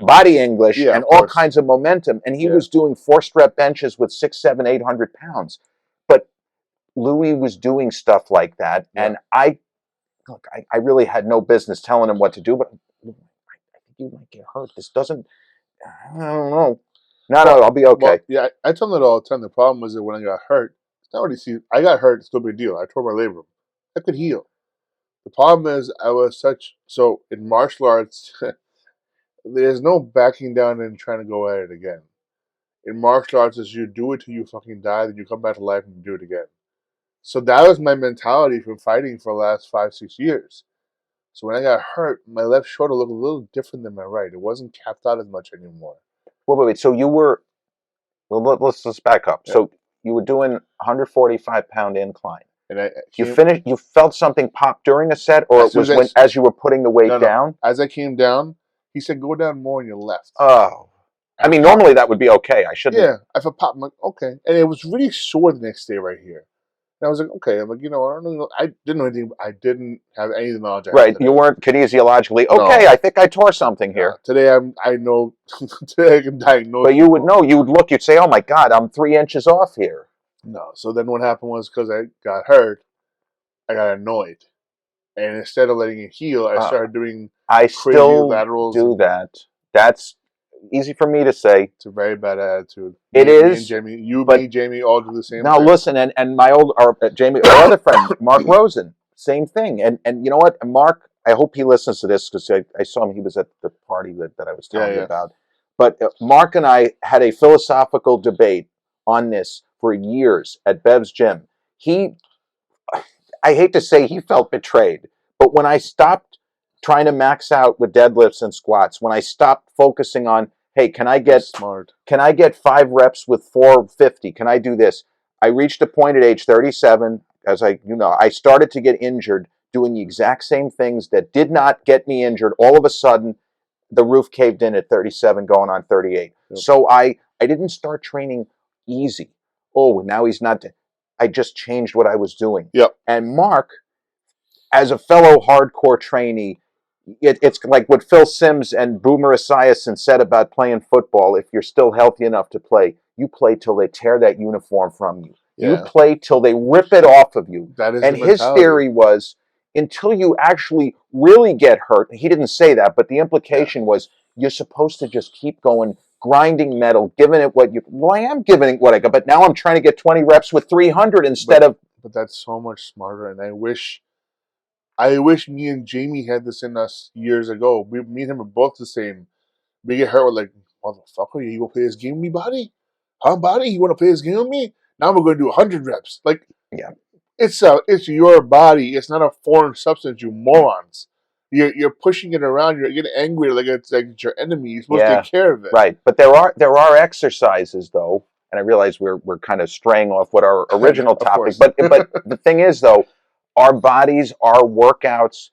body English and all kinds of momentum, and he was doing forced rep benches with 600, 700, 800 pounds. But Louis was doing stuff like that, and I really had no business telling him what to do, but I think you might get hurt. This doesn't, I don't know. No, I'll be okay. Well, I tell them that all the time. The problem was that when I got hurt, it's not really I got hurt, it's no big deal. I tore my labrum. I could heal. The problem is I was so in martial arts, there's no backing down and trying to go at it again. In martial arts, is you do it till you fucking die, then you come back to life and do it again. So that was my mentality from fighting for the last 5-6 years. So when I got hurt, my left shoulder looked a little different than my right. It wasn't capped out as much anymore. Wait. So you were, let's back up. Yeah. So you were doing 145-pound incline. And you felt something pop during a set, or it was as you were putting the weight down? As I came down, he said, go down more on your left. Oh. I mean, normally that would be okay. I shouldn't. Yeah. I felt pop. I'm like, okay. And it was really sore the next day right here. And I was like, okay. I'm like, I don't know. I didn't know anything. I didn't have any knowledge. Right. You weren't kinesiologically, okay, no. I think I tore something here. Today I know. Today I can diagnose. But you would know. You would look. You'd say, oh my God, I'm 3 inches off here. No. So then what happened was because I got hurt, I got annoyed. And instead of letting it heal, I started doing crazy laterals. Do that. That's easy for me to say. It's a very bad attitude. It is. Jamie, me, Jamie, all do the same thing. Now listen, and my Jamie, our other friend, Mark Rosen, same thing. And you know what? Mark, I hope he listens to this because I saw him. He was at the party that I was telling you about. But Mark and I had a philosophical debate on this for years at Bev's gym. I hate to say he felt betrayed, but when I stopped trying to max out with deadlifts and squats, when I stopped focusing on, hey, can I get 5 reps with 450? Can I do this? I reached a point at age 37, as I started to get injured doing the exact same things that did not get me injured. All of a sudden, the roof caved in at 37, going on 38. Yep. So I didn't start training easy. Oh, now he's not. I just changed what I was doing. Yep. And Mark, as a fellow hardcore trainee, it's like what Phil Simms and Boomer Esiason said about playing football. If you're still healthy enough to play, you play till they tear that uniform from you. Yeah. You play till they rip it off of you. That is and his theory was, until you actually really get hurt, he didn't say that, but the implication was you're supposed to just keep going, grinding metal, giving it what you... Well, I am giving it what I got, but now I'm trying to get 20 reps with 300 instead of... But that's so much smarter, and I wish me and Jamie had this in us years ago. Me and him are both the same. We get hurt, we're like, motherfucker, you want to play this game with me, buddy? Huh, buddy? You want to play this game with me? Now we're going to do 100 reps. Like, yeah, it's your body. It's not a foreign substance, you morons. You're pushing it around. You're getting angry like it's your enemy. You're supposed to take care of it. Right, but there are exercises though, and I realize we're kind of straying off what our original topic. But the thing is though, our bodies, our workouts,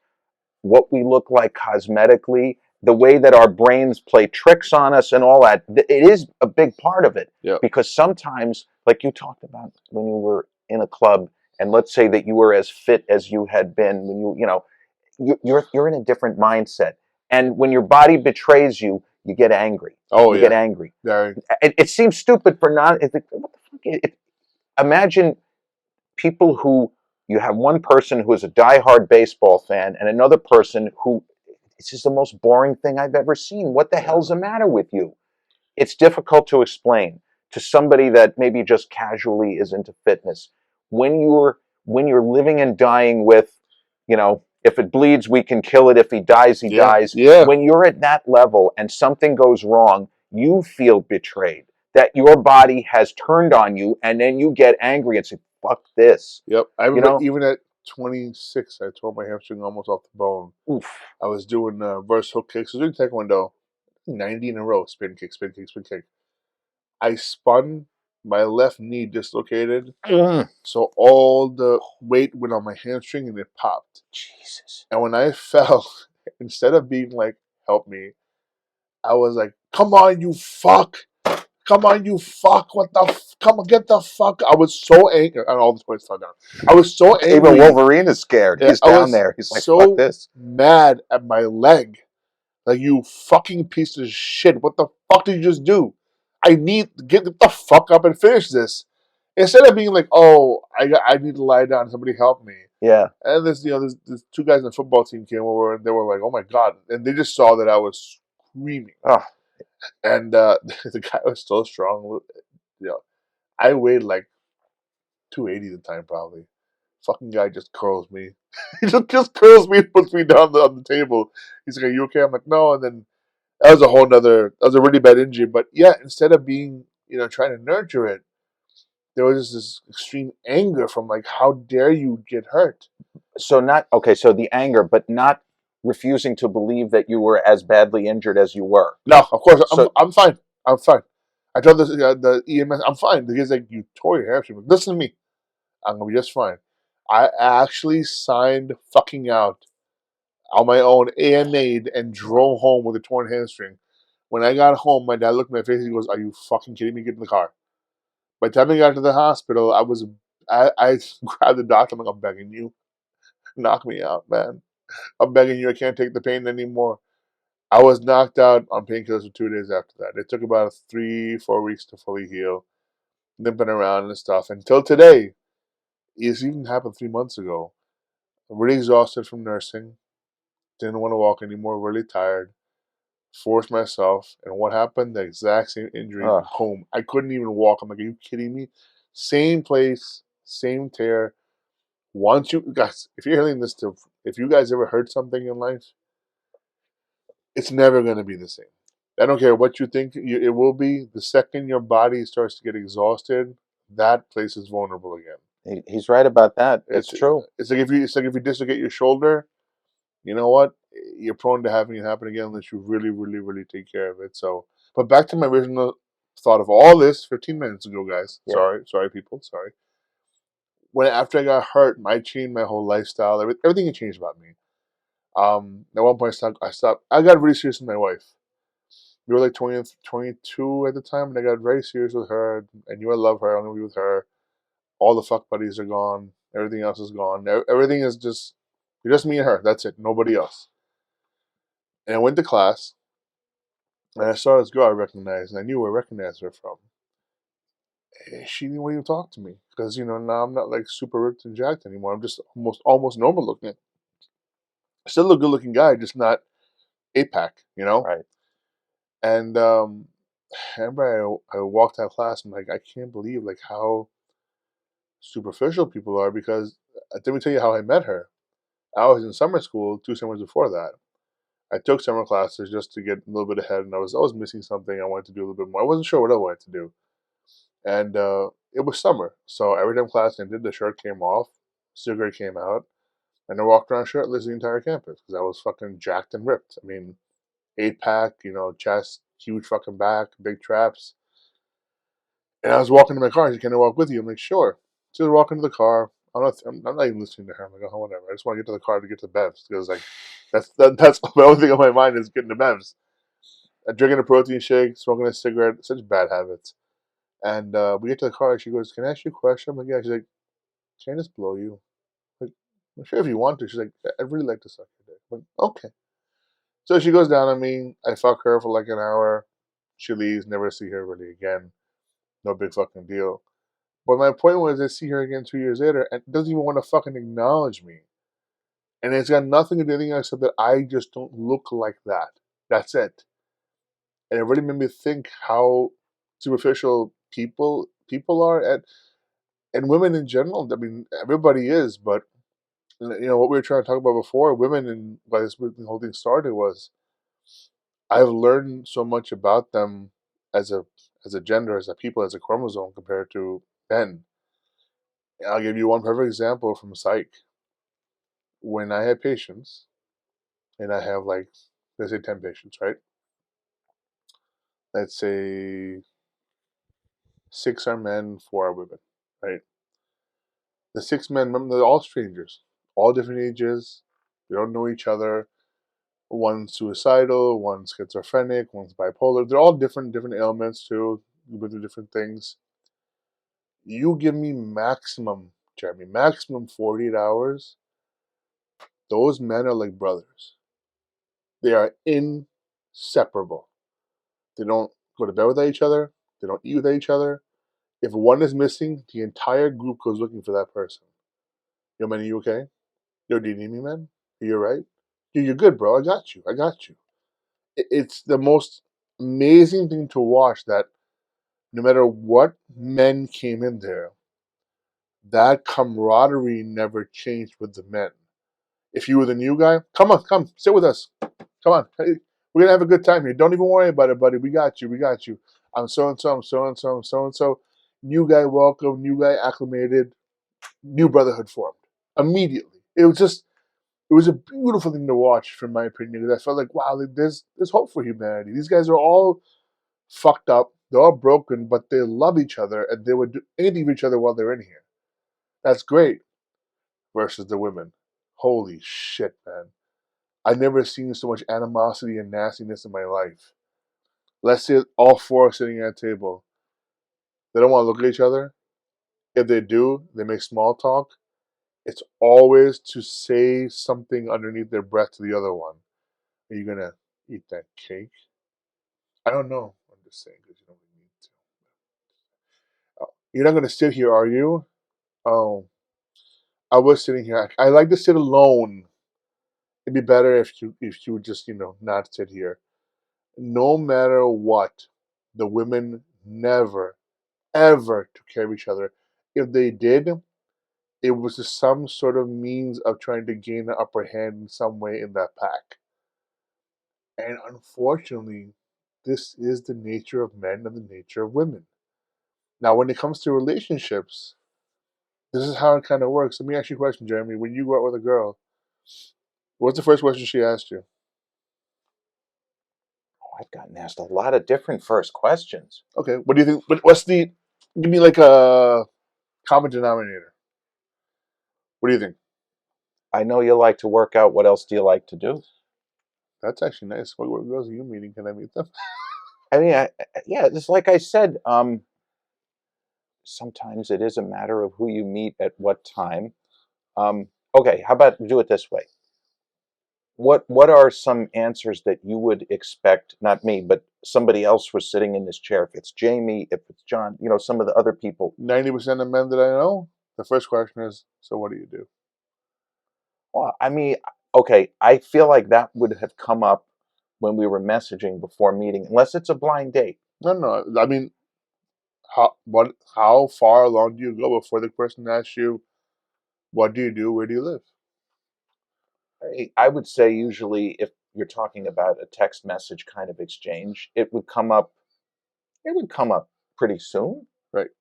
what we look like cosmetically, the way that our brains play tricks on us, and all that, it is a big part of it. Yep. Because sometimes, like you talked about when you were in a club, and let's say that you were as fit as you had been when you're in a different mindset, and when your body betrays you, you get angry. You get angry. It seems stupid for not. What the fuck? Imagine people who you have one person who is a diehard baseball fan, and another person who it's just the most boring thing I've ever seen. What the hell's the matter with you? It's difficult to explain to somebody that maybe just casually is into fitness. When when you're living and dying with, if it bleeds, we can kill it. If he dies, he dies. Yeah. When you're at that level and something goes wrong, you feel betrayed, that your body has turned on you, and then you get angry and say, fuck this. Yep. I remember even at 26, I tore my hamstring almost off the bone. Oof. I was doing reverse hook kicks. I was doing Taekwondo, 90 in a row, spin kick, spin kick, spin kick. I spun, my left knee dislocated, so all the weight went on my hamstring and it popped. Jesus. And when I fell, instead of being like, help me, I was like, come on, you fuck. Come on, you fuck. What the come on, get the fuck. I was so angry. And all the points fell down. I was so angry. Even Wolverine is scared. Yeah, He's down there. He's like, so fuck this. mad at my leg. Like, you fucking piece of shit. What the fuck did you just do? I need to get the fuck up and finish this. Instead of being like, oh, I need to lie down. Somebody help me. Yeah. And this two guys on the football team came over and they were like, oh my God. And they just saw that I was screaming. Oh. And the guy was so strong. I weighed like 280 at the time, probably. Fucking guy just curls me. He just curls me and puts me down on the table. He's like, are you okay? I'm like, no. And then that was a really bad injury. But yeah, instead of being, trying to nurture it, there was just this extreme anger from like, how dare you get hurt? So the anger, but not refusing to believe that you were as badly injured as you were. No, of course, I'm fine. I'm fine. I told the EMS, I'm fine. The kid's like, you tore your hamstring. Listen to me. I'm going to be just fine. I actually signed fucking out on my own, AMA'd, and drove home with a torn hamstring. When I got home, my dad looked at my face and he goes, are you fucking kidding me? Get in the car. By the time I got to the hospital, I grabbed the doctor. I'm like, I'm begging you. Knock me out, man. I'm begging you. I can't take the pain anymore. I was knocked out on painkillers for 2 days after that. It took about 3-4 weeks to fully heal. Limping around and stuff. Until today. It's even happened 3 months ago. I'm really exhausted from nursing. Didn't want to walk anymore. Really tired. Forced myself. And what happened? The exact same injury. Home. I couldn't even walk. I'm like, are you kidding me? Same place. Same tear. Once you guys, if you're hearing this, if you guys ever heard something in life, it's never going to be the same. I don't care what you think it will be. The second your body starts to get exhausted, that place is vulnerable again. He's right about that. It's true. It's like if you dislocate your shoulder, you know what? You're prone to having it happen again unless you really, really, really take care of it. So, but back to my original thought of all this 15 minutes ago, guys. Yeah. Sorry, people. Sorry. After I got hurt, I changed my whole lifestyle. Everything had changed about me. At one point, I stopped. I got really serious with my wife. We were like 22 at the time, and I got very serious with her. I knew I love her. I want to be with her. All the fuck buddies are gone. Everything else is gone. Everything is just me and her. That's it. Nobody else. And I went to class, and I saw this girl I recognized, and I knew where I recognized her from. She didn't even talk to me because now I'm not like super ripped and jacked anymore. I'm just almost normal looking. Still a good looking guy, just not 8-pack, Right. And I remember I walked out of class. I'm like, I can't believe like how superficial people are. Because let me tell you how I met her. I was in summer school 2 summers before that. I took summer classes just to get a little bit ahead, and I was missing something. I wanted to do a little bit more. I wasn't sure what I wanted to do. And it was summer, so every time class ended, the shirt came off, cigarette came out, and I walked around shirtless the entire campus because I was fucking jacked and ripped. I mean, 8-pack, chest, huge fucking back, big traps. And I was walking to my car. She said, "Can I walk with you?" I'm like, "Sure." So I walk into the car. I'm not even listening to her. I'm like, "Oh, whatever. I just want to get to the car to get to Bev's because like that's the only thing on my mind is getting to Bev's." I'm drinking a protein shake, smoking a cigarette, such bad habits. And we get to the car. She goes, "Can I ask you a question?" I'm like, "Yeah." She's like, "Can I just blow you?" I'm like, "I'm sure if you want to." She's like, "I'd really like to suck your dick." I'm like, "Okay." So she goes down on me. I fuck her for like an hour. She leaves. Never see her really again. No big fucking deal. But my point was, I see her again 2 years later, and doesn't even want to fucking acknowledge me. And it's got nothing to do with anything except that I just don't look like that. That's it. And it really made me think how superficial people are. and women in general. I mean, everybody is, but what we were trying to talk about before, women, and why this whole thing started was I've learned so much about them as a gender, as a people, as a chromosome compared to men. I'll give you one perfect example from psych. When I had patients, and I have like, let's say 10 patients, right? Let's say 6 are men, 4 are women, right? The 6 men, remember, they're all strangers, all different ages. They don't know each other. One's suicidal, one's schizophrenic, one's bipolar. They're all different ailments too, with the different things. You give me maximum, Jeremy, maximum 48 hours. Those men are like brothers. They are inseparable. They don't go to bed without each other. They don't eat without each other. If one is missing, the entire group goes looking for that person. Yo, man, are you okay? Yo, do you need me, man? Are you alright? Yo, you're good, bro. I got you. I got you. It's the most amazing thing to watch that no matter what men came in there, that camaraderie never changed with the men. If you were the new guy, come, sit with us. Come on. Hey, we're gonna have a good time here. Don't even worry about it, buddy. We got you. We got you. I'm so and so. I'm so and so. I'm so and so. New guy welcome. New guy acclimated. New brotherhood formed immediately. It was a beautiful thing to watch, from my opinion, because I felt like, wow, there's hope for humanity. These guys are all fucked up. They're all broken, but they love each other and they would do anything for each other while they're in here. That's great. Versus the women. Holy shit, man. I've never seen so much animosity and nastiness in my life. Let's say all 4 are sitting at a table. They don't want to look at each other. If they do, they make small talk. It's always to say something underneath their breath to the other one. Are you gonna eat that cake? I don't know. I'm just saying because you don't really need to. You're not gonna sit here, are you? Oh, I was sitting here. I like to sit alone. It'd be better if you would just not sit here. No matter what, the women never ever took care of each other. If they did, it was just some sort of means of trying to gain the upper hand in some way in that pack. And unfortunately, this is the nature of men and the nature of women. Now, when it comes to relationships, this is how it kind of works. Let me ask you a question, Jeremy. When you go out with a girl, what's the first question she asked you? Oh, I've gotten asked a lot of different first questions. Okay, what do you think? Give me like a common denominator. What do you think? I know you like to work out. What else do you like to do? That's actually nice. What girls are you meeting? Can I meet them? I mean, yeah, just like I said, sometimes it is a matter of who you meet at what time. Okay, how about do it this way? What are some answers that you would expect? Not me, but somebody else was sitting in this chair. If it's Jamie, if it's John, some of the other people. 90% of men that I know, the first question is, so what do you do? Well, I mean, okay, I feel like that would have come up when we were messaging before meeting, unless it's a blind date. No. I mean, how far along do you go before the person asks you, what do you do? Where do you live? I would say usually if you're talking about a text message kind of exchange, it would come up. It would come up pretty soon. Right.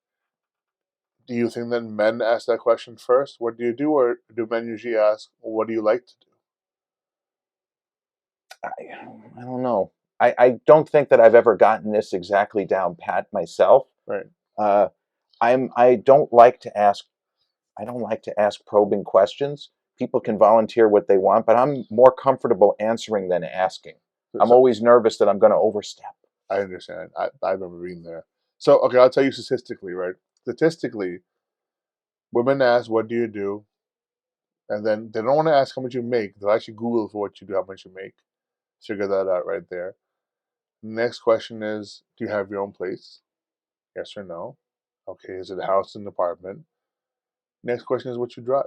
Do you think that men ask that question first? What do you do? Or do men usually ask, well, what do you like to do? I don't know. I don't think that I've ever gotten this exactly down pat myself. Right. Uh, I don't like to ask. I don't like to ask probing questions. People can volunteer what they want, but I'm more comfortable answering than asking. I'm always nervous that I'm going to overstep. I understand. I remember being there. So, okay, I'll tell you statistically, right? Statistically, women ask, what do you do? And then they don't want to ask how much you make. They'll actually Google for what you do, how much you make. Figure that out right there. Next question is, do you have your own place? Yes or no? Okay, is it a house and apartment? Next question is what you drive.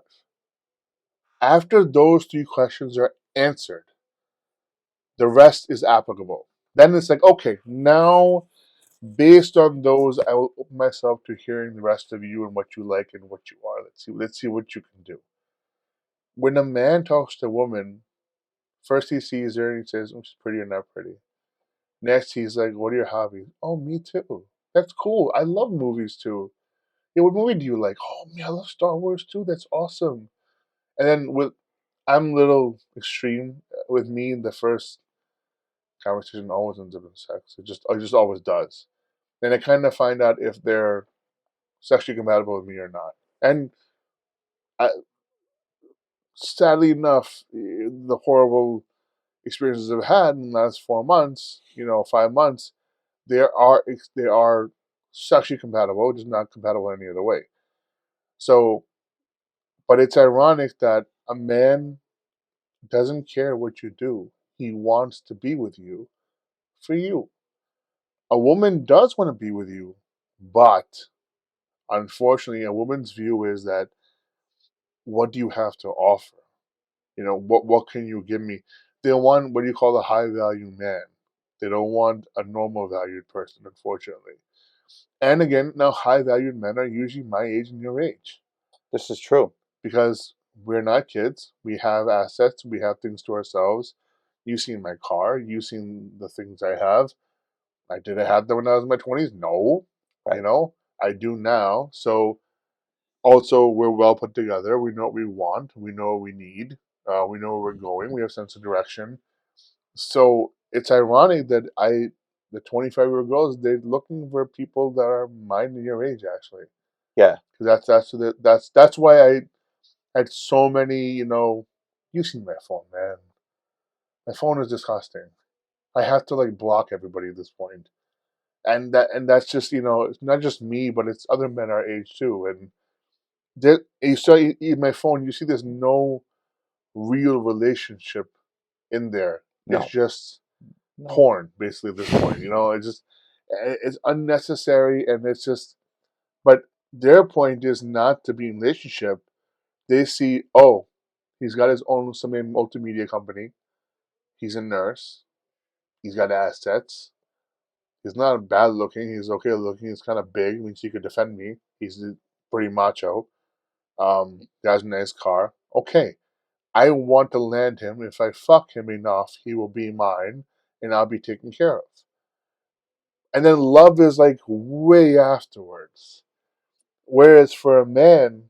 After those 3 questions are answered, the rest is applicable. Then it's like, okay, now Based on those, I will open myself to hearing the rest of you and what you like and what you are. Let's see what you can do. When a man talks to a woman, first he sees her and he says, "Oh, she's pretty or not pretty." Next, he's like, "What are your hobbies?" "Oh, me too. That's cool. I love movies too." "Yeah, what movie do you like?" "Oh, me, I love Star Wars too. That's awesome." And then I'm a little extreme with me. The first conversation always ends up in sex. It just always does. Then I kind of find out if they're sexually compatible with me or not. And I, sadly enough, the horrible experiences I've had in the last 4 months, 5 months, they are sexually compatible, just not compatible any other way. So, but it's ironic that a man doesn't care what you do. He wants to be with you for you. A woman does want to be with you, but unfortunately, a woman's view is that what do you have to offer? What can you give me? They want what you call a high value man. They don't want a normal valued person, unfortunately. And again, now high valued men are usually my age and your age This is true. because we're not kids. We have assets. We have things to ourselves. You've seen my car. You've seen the things I have. Did I have them when I was in my 20s? No. Right. I do now. So also, we're well put together. We know what we want. We know what we need. We know where we're going. We have sense of direction. So it's ironic that the 25-year-old girls, they're looking for people that are mine and your age, actually. Yeah. Because that's why I had so many. You've seen my phone, man. My phone is disgusting. I have to like block everybody at this point, and that's just it's not just me, but it's other men our age too. And you saw in my phone, you see there's no real relationship in there. It's No. just No. porn, basically, at this point. It's unnecessary, and it's just. But their point is not to be in a relationship. They see, oh, he's got his own some multimedia company. He's a nurse. He's got assets. He's not bad looking. He's okay looking. He's kind of big, means he could defend me. He's pretty macho. Has a nice car. Okay, I want to land him. If I fuck him enough, he will be mine, and I'll be taken care of. And then love is like way afterwards. Whereas for a man,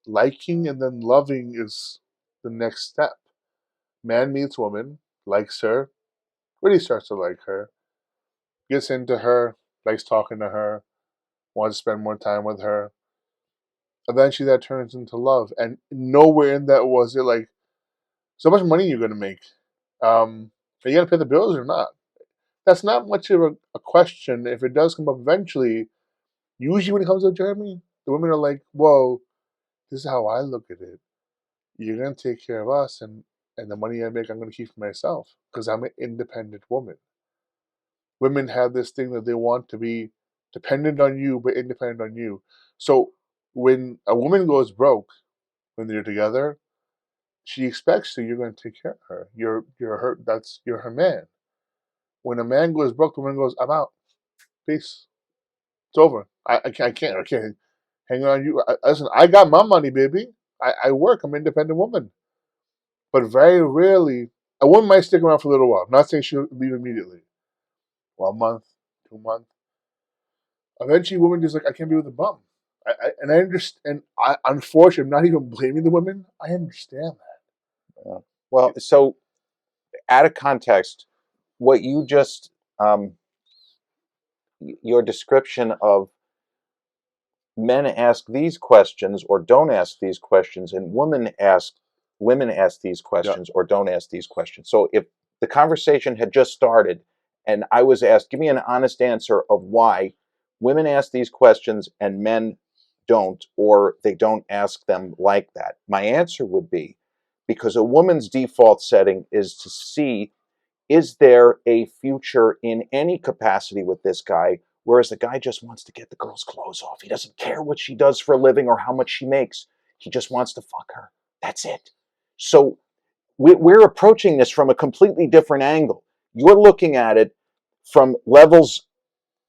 liking and then loving is the next step. Man meets woman, likes her, really starts to like her, gets into her, likes talking to her, wants to spend more time with her. Eventually that turns into love. And nowhere in that was it like, so much money you're gonna make. Are you gonna pay the bills or not? That's not much of a question. If it does come up eventually, usually when it comes to Jeremy, the women are like, "Whoa, this is how I look at it. You're gonna take care of us, and the money I make, I'm gonna keep for myself because I'm an independent woman." Women have this thing that they want to be dependent on you, but independent on you. So when a woman goes broke when they're together, she expects that you're going to take care of her. You're her man. When a man goes broke, the woman goes, "I'm out. Peace. It's over. I can't hang on you. Listen, I got my money, baby. I work. I'm an independent woman." But very rarely, a woman might stick around for a little while. I'm not saying she'll leave immediately. 1 month, 2 months. Eventually, a woman just like, I can't be with a bum. And I understand. Unfortunately, I'm not even blaming the women. I understand Yeah. Well, so out of context, what you just your description of men ask these questions or don't ask these questions, and women ask these that. questions or don't ask these questions. So if the conversation had just started and I was asked, give me an honest answer of why women ask these questions and men don't, or they don't ask them like that, my answer would be because a woman's default setting is to see, is there a future in any capacity with this guy? Whereas the guy just wants to get the girl's clothes off. He doesn't care what she does for a living or how much she makes. He just wants to fuck her. That's it. So we're approaching this from a completely different angle. You're looking at it from levels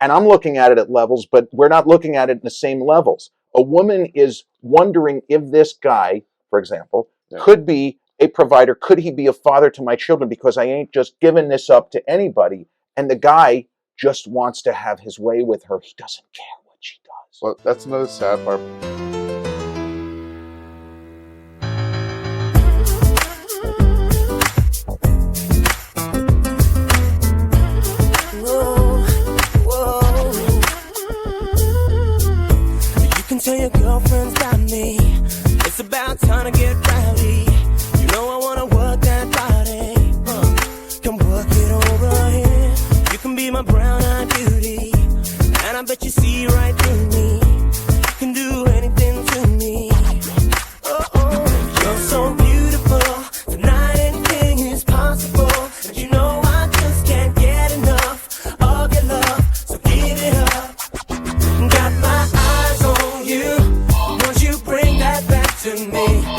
and I'm looking at it at levels, but we're not looking at it in the same levels. A woman is wondering if this guy, for example, could be a provider. Could he be a father to my children? Because I ain't just giving this up to anybody. And the guy just wants to have his way with her. He doesn't care what she does. Well, that's another sad part. Tell your girlfriends about me. It's about time to get rowdy. You know I wanna work that body. Come work it over here. You can be my brown-eyed beauty, and I bet you see right through me. You can do anything to me. Oh, you're so beautiful. Tonight anything is possible. And you know I just can't get enough of your love. So give it up. Got my eyes on you. Won't you bring that back to me?